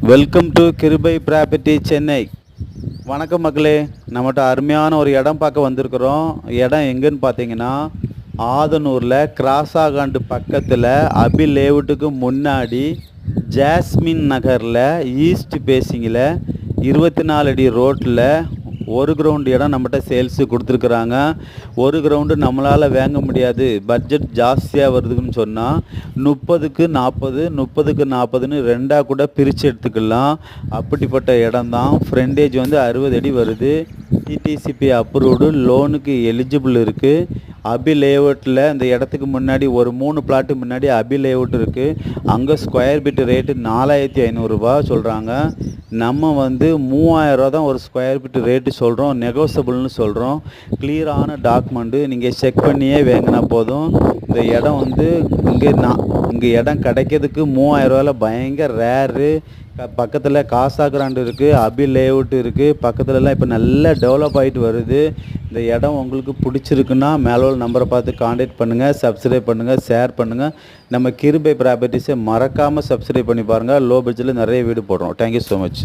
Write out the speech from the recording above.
Welcome to கிருபை property Chennai. வணக்கம் மக்களே, நம்மகிட்ட அருமையான ஒரு இடம் பார்க்க வந்திருக்கிறோம். இடம் எங்கன்னு பார்த்தீங்கன்னா ஆதனூரில் கிராஸாகாண்டு பக்கத்தில் அபி லேவுட்டுக்கு முன்னாடி ஜாஸ்மின் நகரில் ஈஸ்ட் பேசிங்கில் 24 அடி ரோட்டில் ஒரு கிரவுண்டு இடம் நம்மகிட்ட சேல்ஸு கொடுத்துருக்குறாங்க. ஒரு கிரவுண்டு நம்மளால் வாங்க முடியாது, பட்ஜெட் ஜாஸ்தியாக வருதுன்னு சொன்னால் 30க்கு 40 30க்கு 40ன்னு ரெண்டாக கூட பிரித்து எடுத்துக்கலாம். அப்படிப்பட்ட இடம் தான். ஃப்ரண்டேஜ் வந்து 60 அடி வருது. டிடிசிபி அப்ரூவ்டு, லோனுக்கு எலிஜிபிள் இருக்குது. அபி லேஅவுட்டில் இந்த இடத்துக்கு முன்னாடி ஒரு 3 பிளாட்டு முன்னாடி அபி லேஅவுட் இருக்குது. அங்கே ஸ்கொயர் ஃபீட் ரேட்டு 4500 சொல்கிறாங்க. நம்ம வந்து 3000 தான் ஒரு ஸ்கொயர் ஃபீட் ரேட்டு சொல்கிறோம், நெகோசபிள்னு சொல்கிறோம். கிளியரான டாக்குமெண்ட்டு நீங்கள் செக் பண்ணியே வாங்கினா போதும். இந்த இடம் வந்து இங்கே இடம் கிடைக்கிறதுக்கு 3000 பயங்கர ரேரு. பக்கத்தில் காசாகிராண்டு இருக்குது, அபி லேஅவுட் இருக்குது. பக்கத்துலலாம் இப்போ நல்லா டெவலப் ஆகிட்டு வருது. இந்த இடம் உங்களுக்கு பிடிச்சிருக்குன்னா மேலே உள்ள நம்பரை பார்த்து காண்டாக்ட் பண்ணுங்கள், சப்ஸ்கிரைப் பண்ணுங்கள், ஷேர் பண்ணுங்கள். நம்ம கிருபை ப்ராப்பர்ட்டிஸை மறக்காமல் சப்ஸ்கிரைப் பண்ணி பாருங்கள். லோ பட்ஜெட்டில் நிறைய வீடு போடுறோம். Thank you so much.